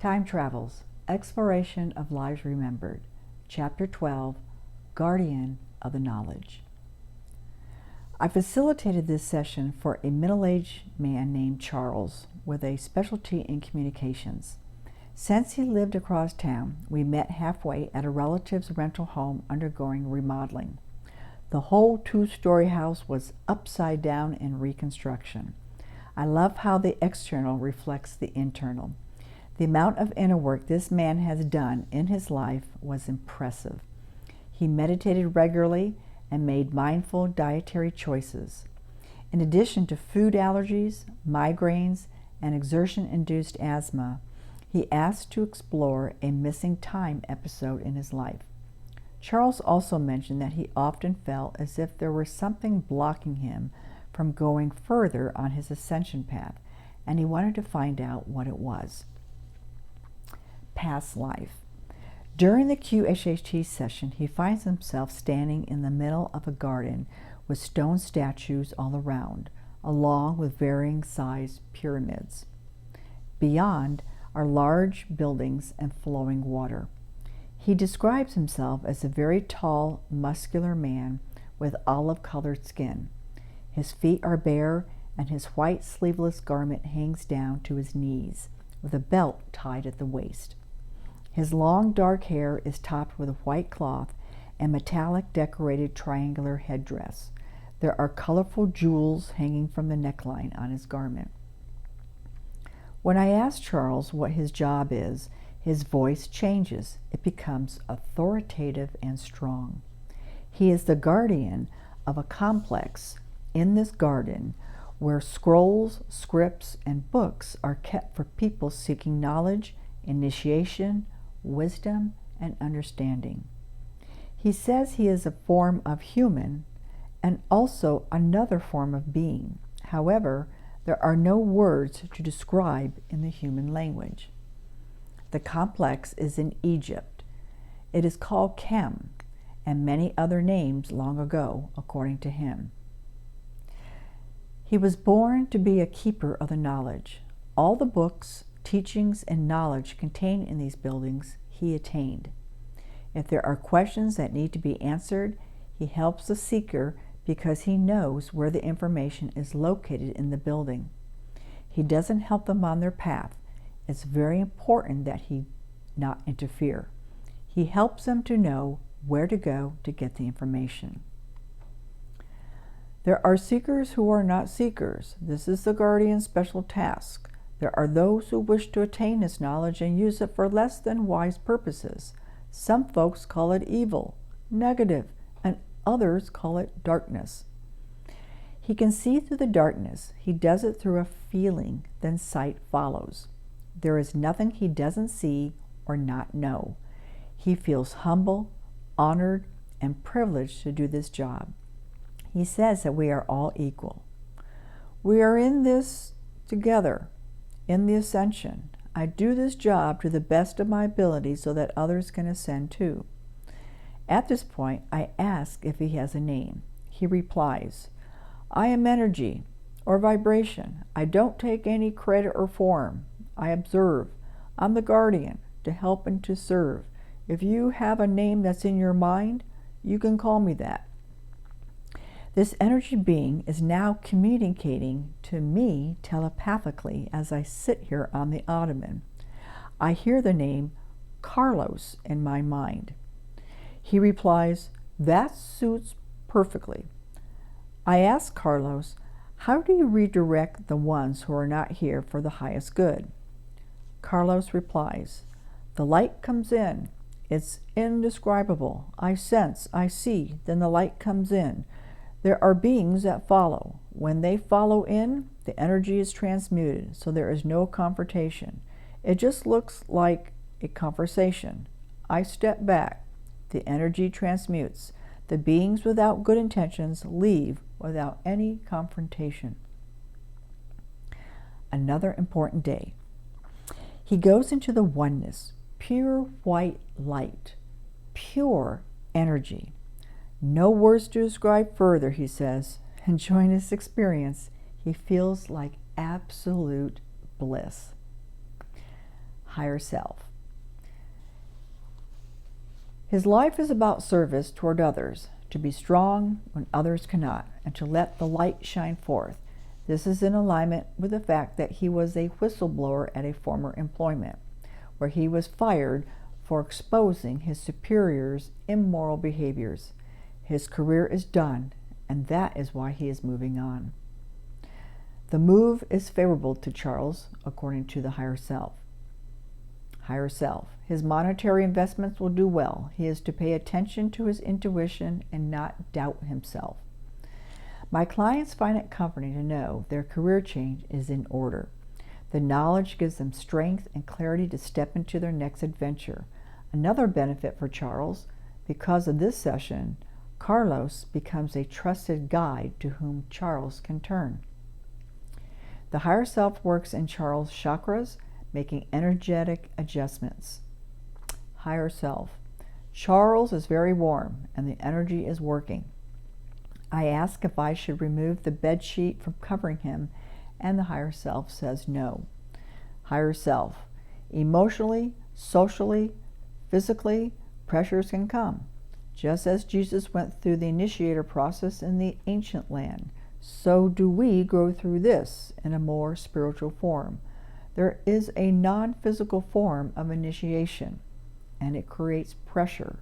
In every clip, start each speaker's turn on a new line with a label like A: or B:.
A: Time Travels, Exploration of Lives Remembered, Chapter 12, Guardian of the Knowledge. I facilitated this session for a middle-aged man named Charles with a specialty in communications. Since he lived across town, we met halfway at a relative's rental home undergoing remodeling. The whole two-story house was upside down in reconstruction. I love how the external reflects the internal. The amount of inner work this man has done in his life was impressive. He meditated regularly and made mindful dietary choices. In addition to food allergies, migraines, and exertion-induced asthma, he asked to explore a missing time episode in his life. Charles also mentioned that he often felt as if there was something blocking him from going further on his ascension path, and he wanted to find out what it was. Past life. During the QHHT session, he finds himself standing in the middle of a garden with stone statues all around, along with varying sized pyramids. Beyond are large buildings and flowing water. He describes himself as a very tall, muscular man with olive-colored skin. His feet are bare, and his white sleeveless garment hangs down to his knees, with a belt tied at the waist. His long dark hair is topped with a white cloth and metallic decorated triangular headdress. There are colorful jewels hanging from the neckline on his garment. When I ask Charles what his job is, his voice changes. It becomes authoritative and strong. He is the guardian of a complex in this garden where scrolls, scripts, and books are kept for people seeking knowledge, initiation, wisdom, and understanding. He says he is a form of human and also another form of being. However, there are no words to describe in the human language. The complex is in Egypt. It is called Chem, and many other names long ago, according to him. He was born to be a keeper of the knowledge. All the books, teachings, and knowledge contained in these buildings he attained. If there are questions that need to be answered, he helps the seeker because he knows where the information is located in the building. He doesn't help them on their path. It's very important that he not interfere. He helps them to know where to go to get the information. There are seekers who are not seekers. This is the guardian's special task. There are those who wish to attain this knowledge and use it for less than wise purposes. Some folks call it evil, negative, and others call it darkness. He can see through the darkness. He does it through a feeling, then sight follows. There is nothing he doesn't see or not know. He feels humble, honored, and privileged to do this job. He says that we are all equal. We are in this together, in the ascension. I do this job to the best of my ability so that others can ascend too. At this point, I ask if he has a name. He replies, I am energy or vibration. I don't take any credit or form. I observe. I'm the guardian to help and to serve. If you have a name that's in your mind, you can call me that. This energy being is now communicating to me telepathically as I sit here on the ottoman. I hear the name Carlos in my mind. He replies, that suits perfectly. I ask Carlos, how do you redirect the ones who are not here for the highest good? Carlos replies, the light comes in. It's indescribable. I sense, I see, then the light comes in. There are beings that follow. When they follow in, the energy is transmuted, so there is no confrontation. It just looks like a conversation. I step back. The energy transmutes. The beings without good intentions leave without any confrontation. Another important day. He goes into the oneness, pure white light, pure energy. No words to describe further, he says. Enjoying this experience, he feels like absolute bliss. higher self. His life is about service toward others, to be strong when others cannot, and to let the light shine forth. This is in alignment with the fact that he was a whistleblower at a former employment, where he was fired for exposing his superiors' immoral behaviors. His career is done, and that is why he is moving on. The move is favorable to Charles, according to the higher self. Higher self. His monetary investments will do well. He is to pay attention to his intuition and not doubt himself. My clients find it comforting to know their career change is in order. The knowledge gives them strength and clarity to step into their next adventure. Another benefit for Charles, because of this session, Carlos becomes a trusted guide to whom Charles can turn. The higher self works in Charles' chakras, making energetic adjustments. Higher self. Charles is very warm and the energy is working. I ask if I should remove the bed sheet from covering him, and the higher self says no. Higher self. Emotionally, socially, physically, pressures can come. Just as Jesus went through the initiator process in the ancient land, so do we go through this in a more spiritual form. There is a non-physical form of initiation, and it creates pressure.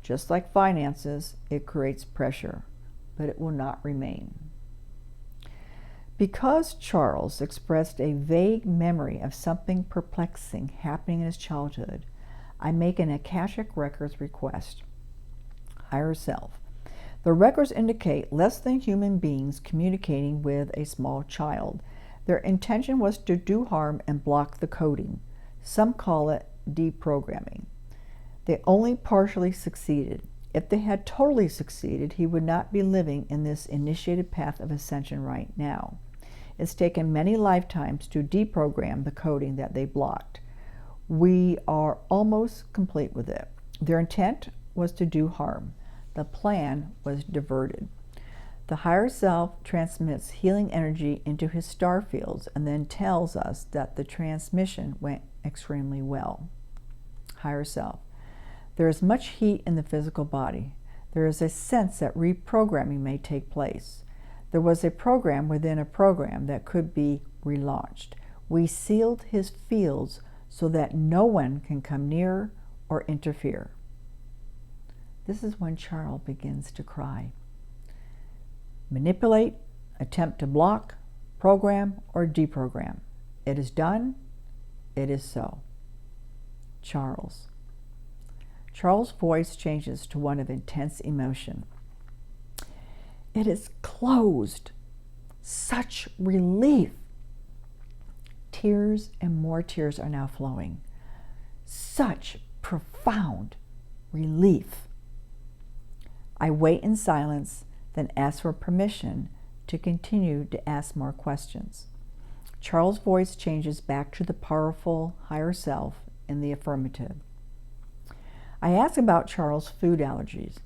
A: Just like finances, it creates pressure, but it will not remain. Because Charles expressed a vague memory of something perplexing happening in his childhood, I make an Akashic Records request. Higher self. The records indicate less than human beings communicating with a small child. Their intention was to do harm and block the coding. Some call it deprogramming. They only partially succeeded. If they had totally succeeded, he would not be living in this initiated path of ascension right now. It's taken many lifetimes to deprogram the coding that they blocked. We are almost complete with it. Their intent was to do harm. The plan was diverted. The higher self transmits healing energy into his star fields and then tells us that the transmission went extremely well. Higher self. There is much heat in the physical body. There is a sense that reprogramming may take place. There was a program within a program that could be relaunched. We sealed his fields so that no one can come near or interfere. This is when Charles begins to cry. Manipulate, attempt to block, program, or deprogram. It is done. It is so. Charles. Charles' voice changes to one of intense emotion. It is closed. Such relief. Tears and more tears are now flowing. Such profound relief. I wait in silence, then ask for permission to continue to ask more questions. Charles' voice changes back to the powerful higher self in the affirmative. I ask about Charles' food allergies.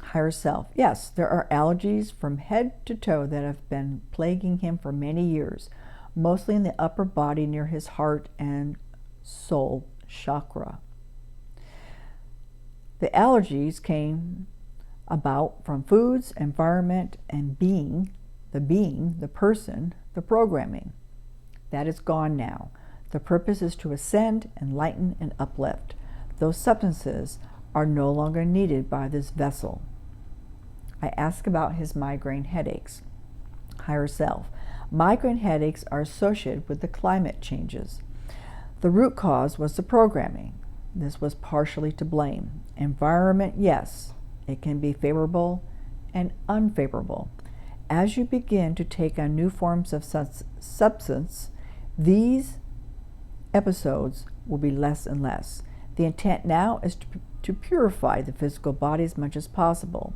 A: Higher self. Yes, there are allergies from head to toe that have been plaguing him for many years, mostly in the upper body near his heart and soul chakra. The allergies came about from foods, environment, and the person, the programming. That is gone now. The purpose is to ascend, enlighten, and uplift. Those substances are no longer needed by this vessel. I ask about his migraine headaches. Higher self. Migraine headaches are associated with the climate changes. The root cause was the programming. This was partially to blame. Environment, yes, it can be favorable and unfavorable. As you begin to take on new forms of substance, these episodes will be less and less. The intent now is to purify the physical body as much as possible.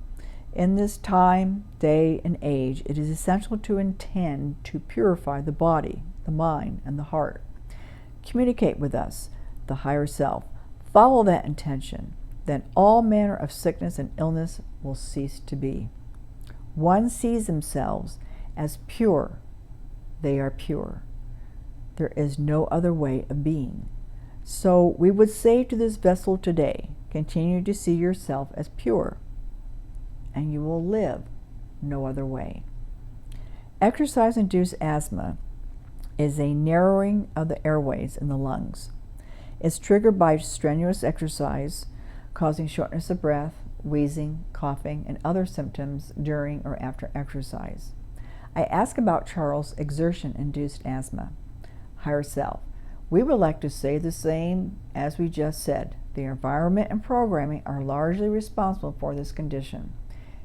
A: In this time, day, and age, it is essential to intend to purify the body, the mind, and the heart. Communicate with us, the higher self. Follow that intention. Then all manner of sickness and illness will cease to be. One sees themselves as pure. They are pure. There is no other way of being. So we would say to this vessel today, continue to see yourself as pure, and you will live no other way. Exercise-induced asthma is a narrowing of the airways in the lungs. It's triggered by strenuous exercise, causing shortness of breath, wheezing, coughing, and other symptoms during or after exercise. I ask about Charles' exertion-induced asthma. Higher self. We would like to say the same as we just said. The environment and programming are largely responsible for this condition.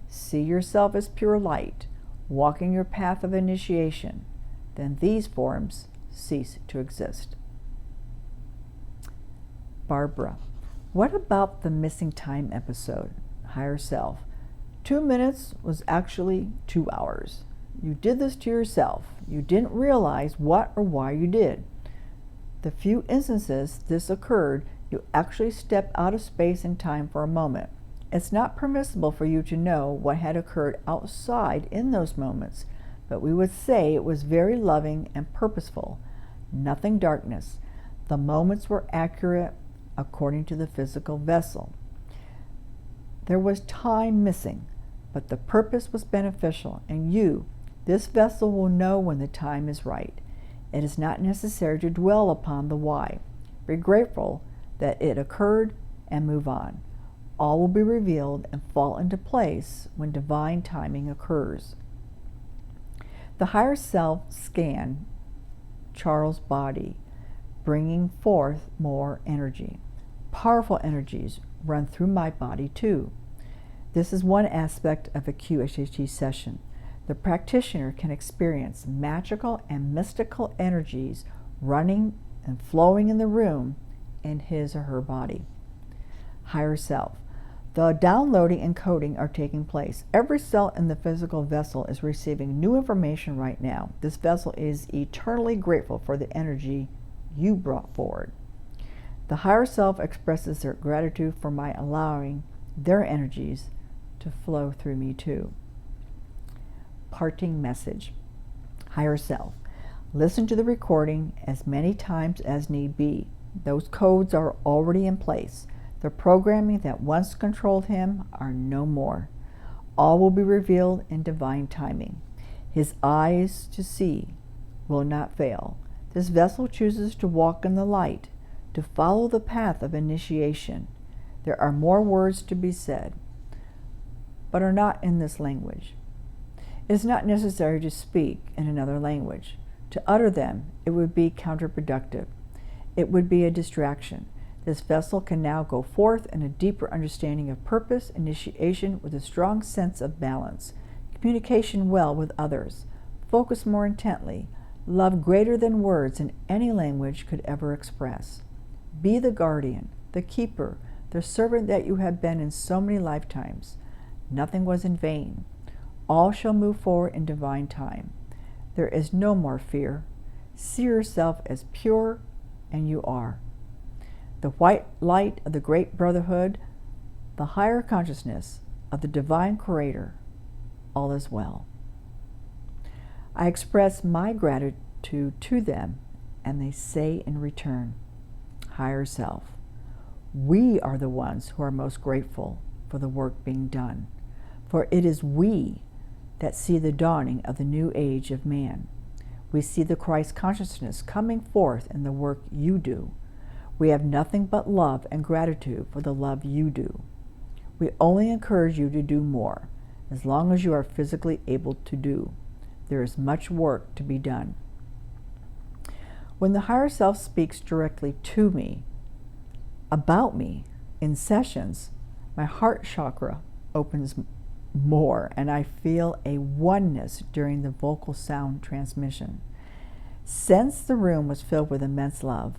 A: See yourself as pure light, walking your path of initiation. Then these forms cease to exist. Barbara. What about the missing time episode? Higher self. 2 minutes was actually 2 hours. You did this to yourself. You didn't realize what or why you did. The few instances this occurred, you actually stepped out of space and time for a moment. It's not permissible for you to know what had occurred outside in those moments, but we would say it was very loving and purposeful. Nothing darkness. The moments were accurate according to the physical vessel. There was time missing, but the purpose was beneficial, and you, this vessel, will know when the time is right. It is not necessary to dwell upon the why. Be grateful that it occurred and move on. All will be revealed and fall into place when divine timing occurs. The higher self scanned Charles' body, bringing forth more energy. Powerful energies run through my body too. This is one aspect of a QHHT session. The practitioner can experience magical and mystical energies running and flowing in the room in his or her body. Higher self. The downloading and coding are taking place. Every cell in the physical vessel is receiving new information right now. This vessel is eternally grateful for the energy you brought forward. The higher self expresses their gratitude for my allowing their energies to flow through me too. Parting message. Higher self. Listen to the recording as many times as need be. Those codes are already in place. The programming that once controlled him are no more. All will be revealed in divine timing. His eyes to see will not fail. This vessel chooses to walk in the light, to follow the path of initiation. There are more words to be said, but are not in this language. It is not necessary to speak in another language. To utter them, it would be counterproductive. It would be a distraction. This vessel can now go forth in a deeper understanding of purpose, initiation with a strong sense of balance, communication well with others, focus more intently, love greater than words in any language could ever express. Be the guardian, the keeper, the servant that you have been in so many lifetimes. Nothing was in vain. All shall move forward in divine time. There is no more fear. See yourself as pure, and you are. The white light of the great brotherhood, the higher consciousness of the divine creator, all is well. I express my gratitude to them, and they say in return, higher self, we are the ones who are most grateful for the work being done, for it is we that see the dawning of the new age of man. We see the Christ consciousness coming forth in the work you do. We have nothing but love and gratitude for the love you do. We only encourage you to do more, as long as you are physically able to do. There is much work to be done. When the higher self speaks directly to me, about me, in sessions, my heart chakra opens more, and I feel a oneness during the vocal sound transmission. Since the room was filled with immense love,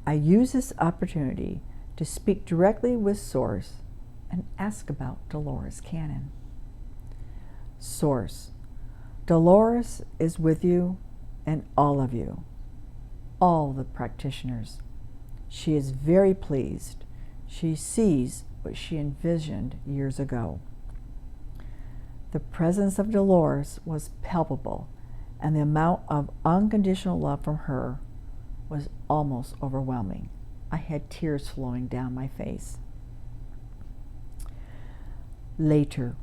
A: I use this opportunity to speak directly with Source and ask about Dolores Cannon. Source, Dolores is with you and all of you, all the practitioners. She is very pleased. She sees what she envisioned years ago. The presence of Dolores was palpable, and the amount of unconditional love from her was almost overwhelming. I had tears flowing down my face. Later,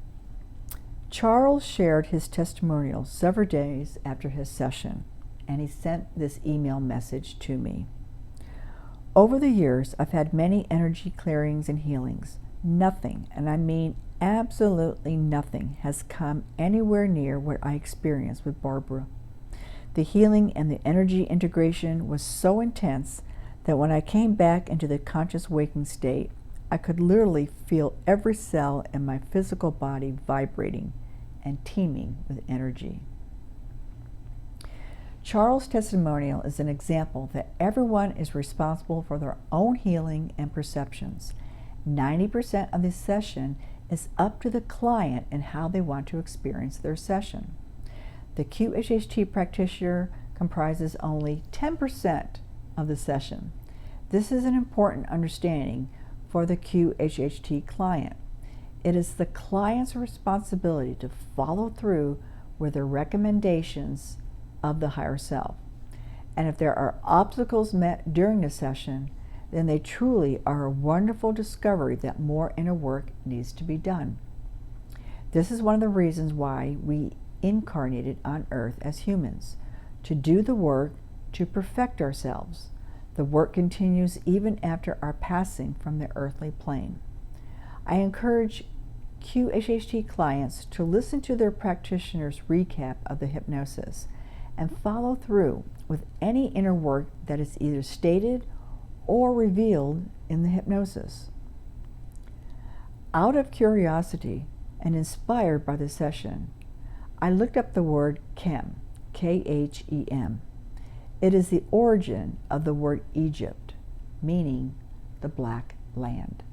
A: Charles shared his testimonial several days after his session, and he sent this email message to me. Over the years, I've had many energy clearings and healings. Nothing, and I mean absolutely nothing, has come anywhere near what I experienced with Barbara. The healing and the energy integration was so intense that when I came back into the conscious waking state, I could literally feel every cell in my physical body vibrating and teeming with energy. Charles' testimonial is an example that everyone is responsible for their own healing and perceptions. 90% of the session is up to the client and how they want to experience their session. The QHHT practitioner comprises only 10% of the session. This is an important understanding for the QHHT client. It is the client's responsibility to follow through with the recommendations of the higher self. And if there are obstacles met during the session, then they truly are a wonderful discovery that more inner work needs to be done. This is one of the reasons why we incarnated on earth as humans, to do the work to perfect ourselves. The work continues even after our passing from the earthly plane. I encourage QHHT clients to listen to their practitioner's recap of the hypnosis and follow through with any inner work that is either stated or revealed in the hypnosis. Out of curiosity and inspired by the session, I looked up the word Khem, K-H-E-M. It is the origin of the word Egypt, meaning the Black Land.